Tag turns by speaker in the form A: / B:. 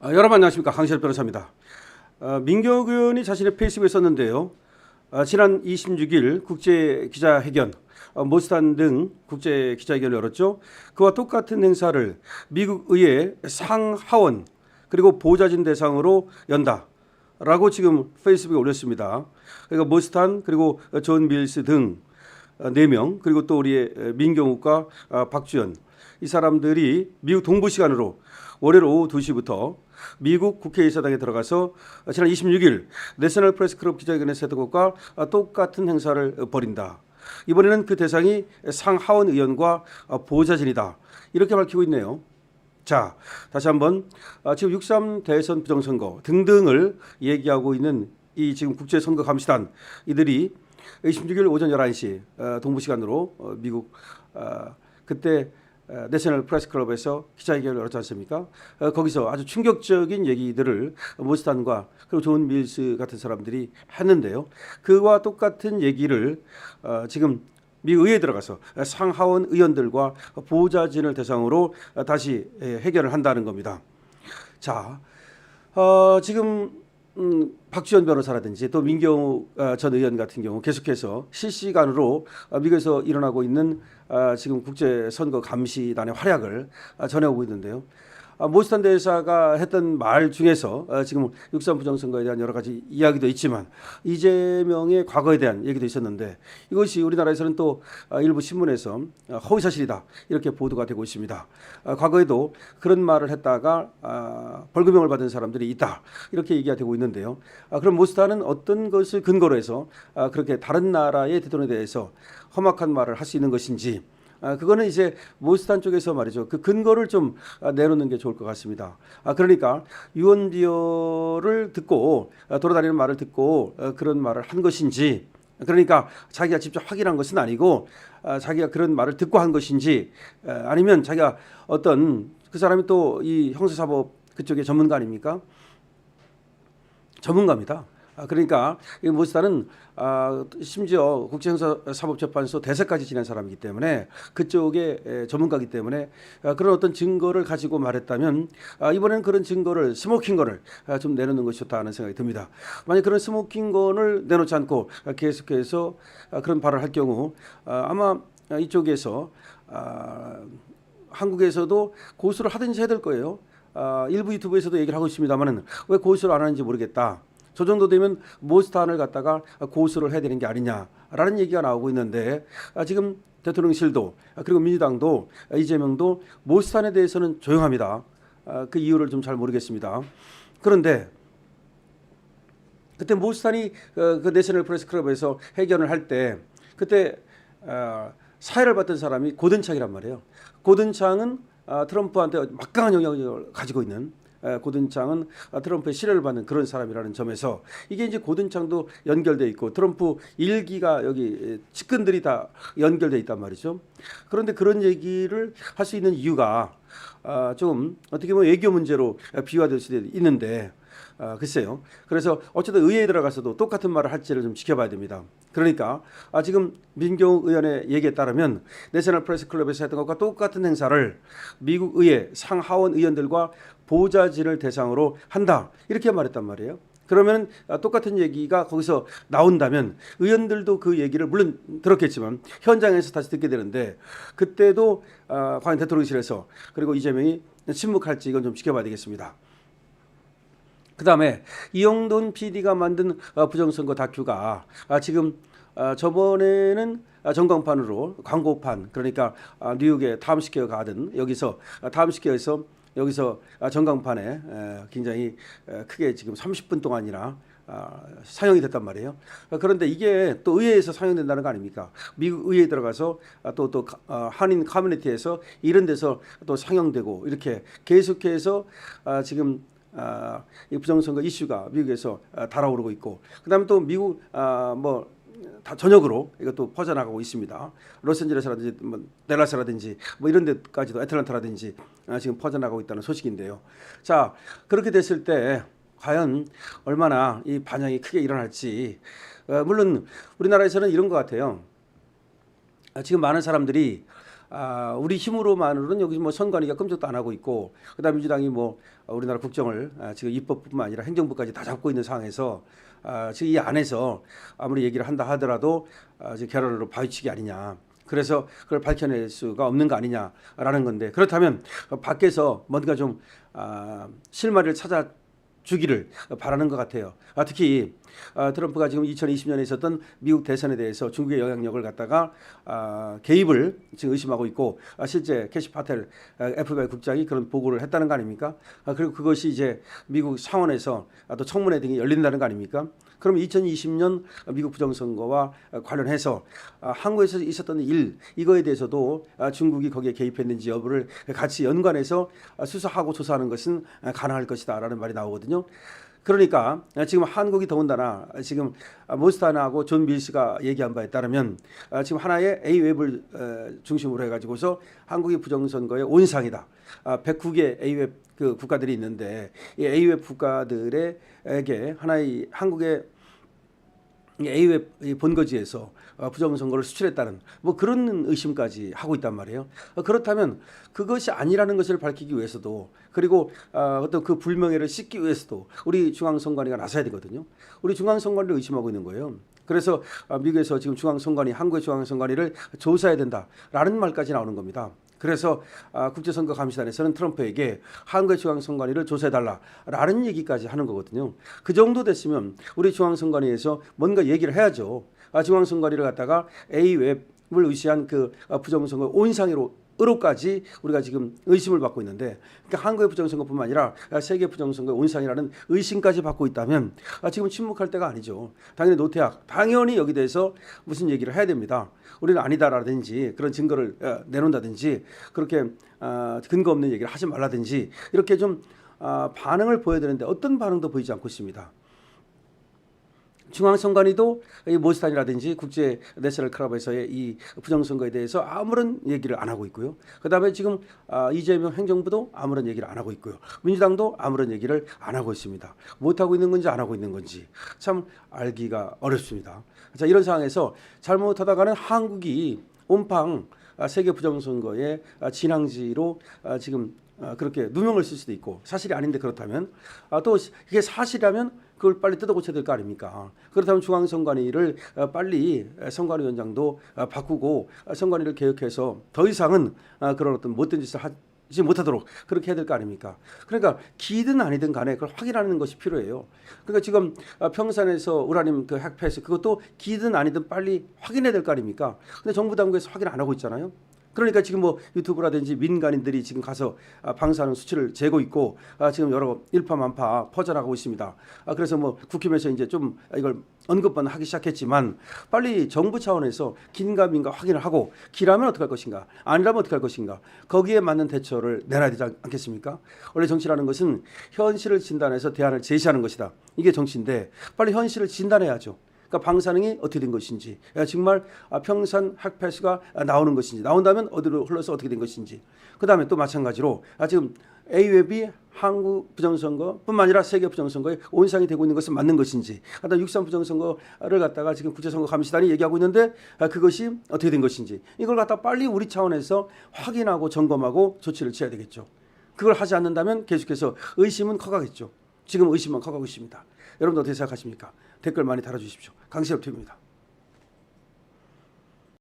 A: 여러분 안녕하십니까, 강시열 변호사입니다. 민경욱 의원이 자신의 페이스북에 썼는데요. 지난 26일 국제기자회견, 모스탄 등 국제기자회견을 열었죠. 그와 똑같은 행사를 미국 의회 상하원 그리고 보좌진 대상으로 연다라고 지금 페이스북에 올렸습니다. 그러니까 모스탄 그리고 존 밀스 등 4명, 그리고 또 우리의 민경욱과 박주연, 이 사람들이 미국 동부 시간으로 월요일 오후 2시부터 미국 국회의사당에 들어가서 지난 26일 내셔널 프레스 클럽 기자회견에서 했던 것과 똑같은 행사를 벌인다. 이번에는 그 대상이 상하원 의원과 보좌진이다. 이렇게 밝히고 있네요. 자, 다시 한번 지금 6.3 대선 부정선거 등등을 얘기하고 있는 이 지금 국제선거감시단, 이들이 26일 오전 11시 동부 시간으로 미국 그때 내셔널 프레스 클럽에서 기자회견을 열었지 않습니까? 거기서 아주 충격적인 얘기들을 모스탄과 그리고 존 밀스 같은 사람들이 했는데요. 그와 똑같은 얘기를 지금 미국 의회에 들어가서 상하원 의원들과 보좌진을 대상으로 다시 해결을 한다는 겁니다. 자, 지금 박주연 변호사라든지 또 민경욱 전 의원 같은 경우 계속해서 실시간으로 미국에서 일어나고 있는 지금 국제선거 감시단의 활약을 전해오고 있는데요. 모스탄 대사가 했던 말 중에서 지금 6.3 부정선거에 대한 여러 가지 이야기도 있지만 이재명의 과거에 대한 얘기도 있었는데, 이것이 우리나라에서는 또 일부 신문에서 허위사실이다 이렇게 보도가 되고 있습니다. 과거에도 그런 말을 했다가 벌금형을 받은 사람들이 있다 이렇게 얘기가 되고 있는데요. 그럼 모스탄은 어떤 것을 근거로 해서 그렇게 다른 나라의 대통령에 대해서 험악한 말을 할 수 있는 것인지, 그거는 이제 모스탄 쪽에서 말이죠. 그 근거를 좀 내놓는 게 좋을 것 같습니다. 그러니까 유언비어를 듣고 돌아다니는 말을 듣고 그런 말을 한 것인지, 그러니까 자기가 직접 확인한 것은 아니고 자기가 그런 말을 듣고 한 것인지, 아니면 자기가 어떤 그 사람이 또 이 형사사법 그쪽의 전문가 아닙니까? 전문가입니다. 그러니까 이 모스탄은 심지어 국제형사사법재판소 대사까지 지낸 사람이기 때문에 그쪽의 전문가이기 때문에 그런 어떤 증거를 가지고 말했다면 이번에는 그런 증거를, 스모킹건을 좀 내놓는 것이 좋다는 생각이 듭니다. 만약 그런 스모킹건을 내놓지 않고 계속해서 그런 발언을 할 경우 아마 이쪽에서 한국에서도 고소를 하든지 해야 될 거예요. 일부 유튜브에서도 얘기를 하고 있습니다만 왜 고소를 안 하는지 모르겠다. 저 정도 되면 모스탄을 갖다가 고소를 해야 되는 게 아니냐라는 얘기가 나오고 있는데, 지금 대통령실도 그리고 민주당도 이재명도 모스탄에 대해서는 조용합니다. 그 이유를 좀 잘 모르겠습니다. 그런데 그때 모스탄이 그 내셔널 프레스 클럽에서 회견을 할 때 그때 사회를 봤던 사람이 고든창이란 말이에요. 고든창은 트럼프한테 막강한 영향력을 가지고 있는, 고든창은 트럼프의 신뢰를 받는 그런 사람이라는 점에서 이게 이제 고든창도 연결돼 있고 트럼프 일기가 여기 측근들이 다 연결돼 있단 말이죠. 그런데 그런 얘기를 할 수 있는 이유가 좀 어떻게 보면 외교 문제로 비화될 수도 있는데, 글쎄요. 그래서 어쨌든 의회에 들어가서도 똑같은 말을 할지를 좀 지켜봐야 됩니다. 그러니까 지금 민경욱 의원의 얘기에 따르면 내셔널 프레스 클럽에서 했던 것과 똑같은 행사를 미국 의회 상하원 의원들과 보좌진을 대상으로 한다 이렇게 말했단 말이에요. 그러면 똑같은 얘기가 거기서 나온다면 의원들도 그 얘기를 물론 들었겠지만 현장에서 다시 듣게 되는데, 그때도 과연 대통령실에서 그리고 이재명이 침묵할지 이건 좀 지켜봐야 되겠습니다. 그 다음에 이영돈 PD가 만든 부정선거 다큐가 지금 저번에는 전광판으로 광고판, 그러니까 뉴욕의 타임스퀘어 가든 여기서 타임스퀘어에서 여기서 전광판에 굉장히 크게 지금 30분 동안이나 상영이 됐단 말이에요. 그런데 이게 또 의회에서 상영된다는 거 아닙니까? 미국 의회에 들어가서 또 한인 커뮤니티에서 이런 데서 또 상영되고 이렇게 계속해서 지금 이 부정선거 이슈가 미국에서 달아오르고 있고, 그다음에 또 미국 다 전역으로 이것도 퍼져나가고 있습니다. 로스앤젤레스라든지 댈러스라든지 이런 데까지도, 애틀랜타라든지 지금 퍼져나가고 있다는 소식인데요. 자, 그렇게 됐을 때 과연 얼마나 이 반향이 크게 일어날지, 물론 우리나라에서는 이런 것 같아요. 지금 많은 사람들이 우리 힘으로만으로는 여기 뭐 선관위가 끔찍도 안 하고 있고, 그다음 민주당이 뭐 우리나라 국정을 지금 입법뿐만 아니라 행정부까지 다 잡고 있는 상황에서 지금 이 안에서 아무리 얘기를 한다 하더라도 지금 결론으로 바위치기 아니냐. 그래서 그걸 밝혀낼 수가 없는 거 아니냐라는 건데, 그렇다면 밖에서 뭔가 좀 실마리를 찾아 주기를 바라는 것 같아요. 특히 트럼프가 지금 2020년에 있었던 미국 대선에 대해서 중국의 영향력을 갖다가 개입을 지금 의심하고 있고, 실제 캐시 파텔 FBI 국장이 그런 보고를 했다는 거 아닙니까? 그리고 그것이 이제 미국 상원에서 또 청문회 등이 열린다는 거 아닙니까? 그럼 2020년 미국 부정선거와 관련해서 한국에서 있었던 일, 이거에 대해서도 중국이 거기에 개입했는지 여부를 같이 연관해서 수사하고 조사하는 것은 가능할 것이다라는 말이 나오거든요. 그러니까 지금 한국이 더군다나 지금 모스탄하고 존 밀스가 얘기한 바에 따르면 지금 하나의 A웹을 중심으로 해가지고서 한국이 부정선거의 온상이다. 109개 A웹 그 국가들이 있는데, 이 A웹 국가들에게 하나의 한국의 A웹 본거지에서 부정선거를 수출했다는 뭐 그런 의심까지 하고 있단 말이에요. 그렇다면 그것이 아니라는 것을 밝히기 위해서도, 그리고 어떤 그 불명예를 씻기 위해서도 우리 중앙선관위가 나서야 되거든요. 우리 중앙선관위를 의심하고 있는 거예요. 그래서 미국에서 지금 중앙선관위, 한국의 중앙선관위를 조사해야 된다라는 말까지 나오는 겁니다. 그래서 국제선거감시단에서는 트럼프에게 한국의 중앙선관위를 조사해달라라는 얘기까지 하는 거거든요. 그 정도 됐으면 우리 중앙선관위에서 뭔가 얘기를 해야죠. 중앙선관위를 갖다가 A웹을 의시한 그 부정선거 온상으로까지 우리가 지금 의심을 받고 있는데, 그러니까 한국의 부정선거뿐만 아니라 세계 부정선거의 온상이라는 의심까지 받고 있다면 지금 침묵할 때가 아니죠. 당연히 노태학, 당연히 여기 대해서 무슨 얘기를 해야 됩니다. 우리는 아니다라든지 그런 증거를 내놓는다든지, 그렇게 근거 없는 얘기를 하지 말라든지, 이렇게 좀 반응을 보여야 되는데 어떤 반응도 보이지 않고 있습니다. 중앙선관위도 이 모스탄이라든지 국제 내셔널 클럽에서의 이 부정선거에 대해서 아무런 얘기를 안 하고 있고요. 그다음에 지금 이재명 행정부도 아무런 얘기를 안 하고 있고요. 민주당도 아무런 얘기를 안 하고 있습니다. 못하고 있는 건지 안 하고 있는 건지 참 알기가 어렵습니다. 자, 이런 상황에서 잘못하다가는 한국이 온팡 세계 부정선거의 진앙지로 지금 그렇게 누명을 쓸 수도 있고, 사실이 아닌데 그렇다면 또 이게 사실이라면 그걸 빨리 뜯어 고쳐야 될 거 아닙니까? 그렇다면 중앙선관위를 빨리 선관위원장도 바꾸고 선관위를 개혁해서 더 이상은 그런 어떤 못된 짓을 하지 못하도록 그렇게 해야 될 거 아닙니까? 그러니까 기든 아니든 간에 그걸 확인하는 것이 필요해요. 그러니까 지금 평산에서 우라늄 그 핵폐수, 그것도 기든 아니든 빨리 확인해야 될 거 아닙니까? 근데 정부 당국에서 확인 안 하고 있잖아요. 그러니까 지금 뭐 유튜브라든지 민간인들이 지금 가서 방사능 수치를 재고 있고 지금 여러 일파만파 퍼져나가고 있습니다. 그래서 뭐 국힘에서 이제 좀 이걸 언급만 하기 시작했지만, 빨리 정부 차원에서 긴가민가 확인을 하고, 기라면 어떻게 할 것인가, 아니라면 어떻게 할 것인가, 거기에 맞는 대처를 내놔야 되지 않겠습니까? 원래 정치라는 것은 현실을 진단해서 대안을 제시하는 것이다. 이게 정치인데 빨리 현실을 진단해야죠. 그러니까 방사능이 어떻게 된 것인지, 정말 평산 핵폐수가 나오는 것인지, 나온다면 어디로 흘러서 어떻게 된 것인지, 그 다음에 또 마찬가지로 지금 A웹이 한국 부정선거뿐만 아니라 세계 부정선거에 온상이 되고 있는 것은 맞는 것인지, 그다음 6.3 부정선거를 갖다가 지금 국제선거감시단이 얘기하고 있는데 그것이 어떻게 된 것인지, 이걸 갖다 빨리 우리 차원에서 확인하고 점검하고 조치를 취해야 되겠죠. 그걸 하지 않는다면 계속해서 의심은 커가겠죠. 지금 의심만 커가고 있습니다. 여러분 어떻게 생각하십니까? 댓글 많이 달아주십시오. 강시엽 TV입니다.